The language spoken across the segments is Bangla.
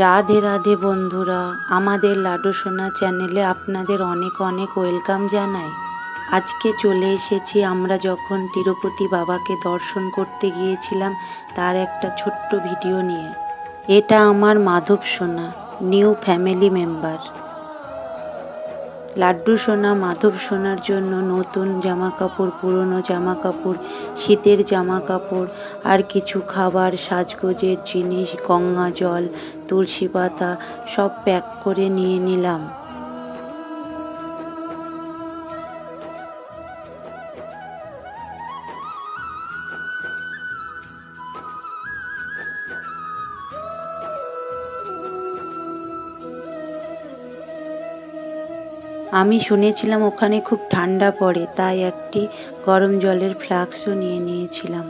রাধে রাধে বন্ধুরা, আমাদের লাড্ডু সোনা চ্যানেলে আপনাদের অনেক অনেক ওয়েলকাম জানাই। আজকে চলে এসেছি আমরা যখন তিরুপতি বাবাকে দর্শন করতে গিয়েছিলাম তার একটা ছোট্ট ভিডিও নিয়ে। এটা আমার মাধব সোনা, নিউ ফ্যামিলি মেম্বার। লাড্ডু সোনা মাধব সোনার জন্য নতুন জামা কাপড়, পুরনো জামা কাপড়, শীতের জামা কাপড় আর কিছু খাবার, সাজগোজের জিনিস, গঙ্গা জল, তুলসী পাতা সব প্যাক করে নিয়ে নিলাম। আমি শুনেছিলাম ওখানে খুব ঠান্ডা পড়ে, তাই একটি গরম জলের ফ্লাক্সও নিয়ে নিয়েছিলাম।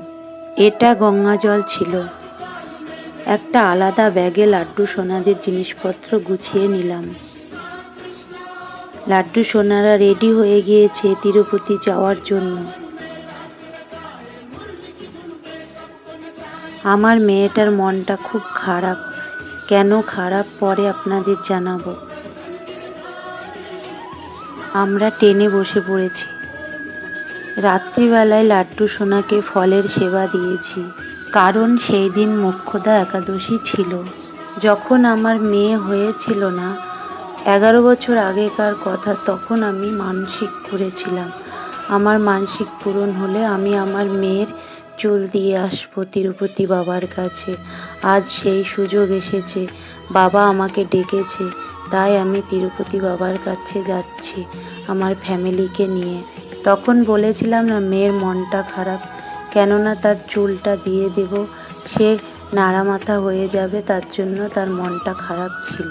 এটা গঙ্গা জল ছিল। একটা আলাদা ব্যাগে লাড্ডু সোনাদের জিনিসপত্র গুছিয়ে নিলাম। লাড্ডু সোনারা রেডি হয়ে গিয়েছে তিরুপতি যাওয়ার জন্য। আমার মেয়েটার মনটা খুব খারাপ। কেন খারাপ পরে আপনাদের জানাবো। আমরা ট্রেনে বসে পড়েছি। রাত্রিবেলায় লাড্ডু সোনাকে ফলের সেবা দিয়েছি, কারণ সেই দিন মোক্ষদা একাদশী ছিল। যখন আমার মেয়ে হয়েছিল না, 11 বছর আগেকার কথা, তখন আমি মানসিক করেছিলাম আমার মানসিক পূরণ হলে আমি আমার মেয়ের চুল দিয়ে আসবো তিরুপতি বাবার কাছে। আজ সেই সুযোগ এসেছে, বাবা আমাকে ডেকেছে, তাই আমি তিরুপতি বাবার কাছে যাচ্ছি আমার ফ্যামিলিকে নিয়ে। তখন বলেছিলাম না মেয়ের মনটা খারাপ, কেননা তার চুলটা দিয়ে দেব, সে নাড়া মাথা হয়ে যাবে, তার জন্য তার মনটা খারাপ ছিল।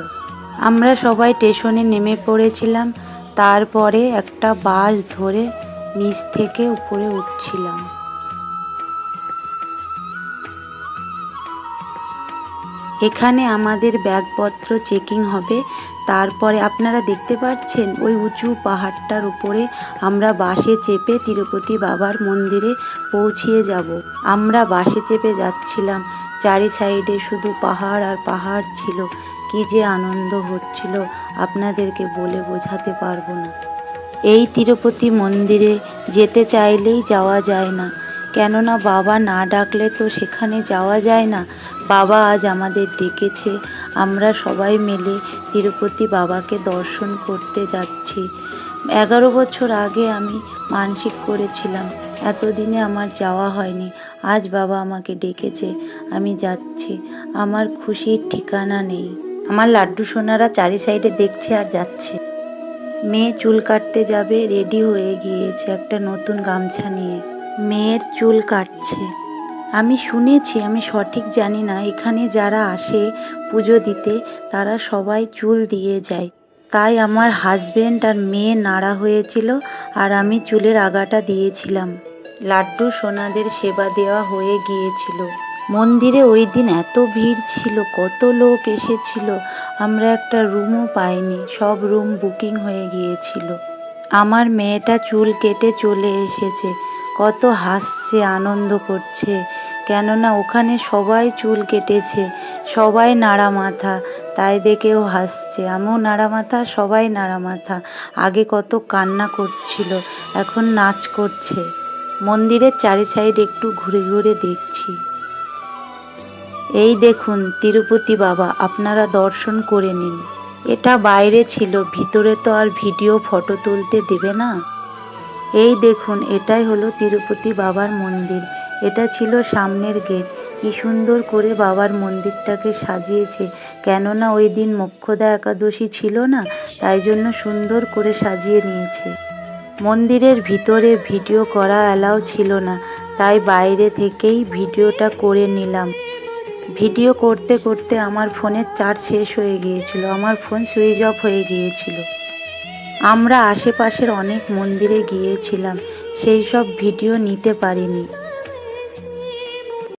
আমরা সবাই স্টেশনে নেমে পড়েছিলাম। তারপরে একটা বাস ধরে নিচ থেকে উপরে উঠছিলাম। এখানে আমাদের ব্যাগপত্র চেকিং হবে। তারপরে আপনারা দেখতে পাচ্ছেন ওই উঁচু পাহাড়টার উপরে আমরা বাসে চেপে তিরুপতি বাবার মন্দিরে পৌঁছিয়ে যাব। আমরা বাসে চেপে যাচ্ছিলাম, চারি সাইডে শুধু পাহাড় আর পাহাড় ছিল। কি যে আনন্দ হচ্ছিল আপনাদেরকে বলে বোঝাতে পারবো না। এই তিরুপতি মন্দিরে যেতে চাইলেই যাওয়া যায় না, কেননা বাবা না ডাকলে তো সেখানে যাওয়া যায় না। বাবা আজ আমাদের ডেকেছে, আমরা সবাই মিলে তিরুপতি বাবাকে দর্শন করতে যাচ্ছি। 11 বছর আগে আমি মানসিক করেছিলাম, এতদিনে আমার যাওয়া হয়নি। আজ বাবা আমাকে ডেকেছে, আমি যাচ্ছি। আমার খুশির ঠিকানা নেই। আমার লাড্ডু সোনারা চারি সাইডে দেখছে আর যাচ্ছে। মেয়ে চুল কাটতে যাবে, রেডি হয়ে গিয়েছে একটা নতুন গামছা নিয়ে। মেয়ের চুল কাটছে। আমি শুনেছি, আমি সঠিক জানি না, এখানে যারা আসে পুজো দিতে তারা সবাই চুল দিয়ে যায়। তাই আমার হাজবেন্ড আর মেয়ে নাড়া হয়েছিল আর আমি চুলের আগাটা দিয়েছিলাম। লাড্ডু সোনাদের সেবা দেওয়া হয়ে গিয়েছিল। মন্দিরে ওই দিন এত ভিড় ছিল, কত লোক এসেছিল, আমরা একটা রুমও পাইনি, সব রুম বুকিং হয়ে গিয়েছিল। আমার মেয়েটা চুল কেটে চলে এসেছে, কত হাসছে, আনন্দ করছে, কেননা ওখানে সবাই চুল কেটেছে, সবাই নাড়া মাথা, তাই দেখেও হাসছে। আমিও নাড়া মাথা, সবাই নাড়া মাথা। আগে কত কান্না করছিল, এখন নাচ করছে। মন্দিরের চারি সাইড একটু ঘুরে ঘুরে দেখছি। এই দেখুন তিরুপতি বাবা, আপনারা দর্শন করে নিন। এটা বাইরে ছিল, ভিতরে তো আর ভিডিও ফটো তুলতে দেবে না। এই দেখুন, এটাই হলো তিরুপতি বাবার মন্দির। এটা ছিল সামনের গেট। কি সুন্দর করে বাবার মন্দিরটাকে সাজিয়েছে, কেননা ওই দিন মোক্ষদা একাদশী ছিল না, তাই জন্য সুন্দর করে সাজিয়ে নিয়েছে। মন্দিরের ভিতরে ভিডিও করা অ্যালাউ ছিল না, তাই বাইরে থেকেই ভিডিওটা করে নিলাম। ভিডিও করতে করতে আমার ফোনের চার্জ শেষ হয়ে গিয়েছিল, আমার ফোন সুইচ অফ হয়ে গিয়েছিল। আমরা আশেপাশের অনেক মন্দিরে গিয়েছিলাম, সেই সব ভিডিও নিতে পারিনি।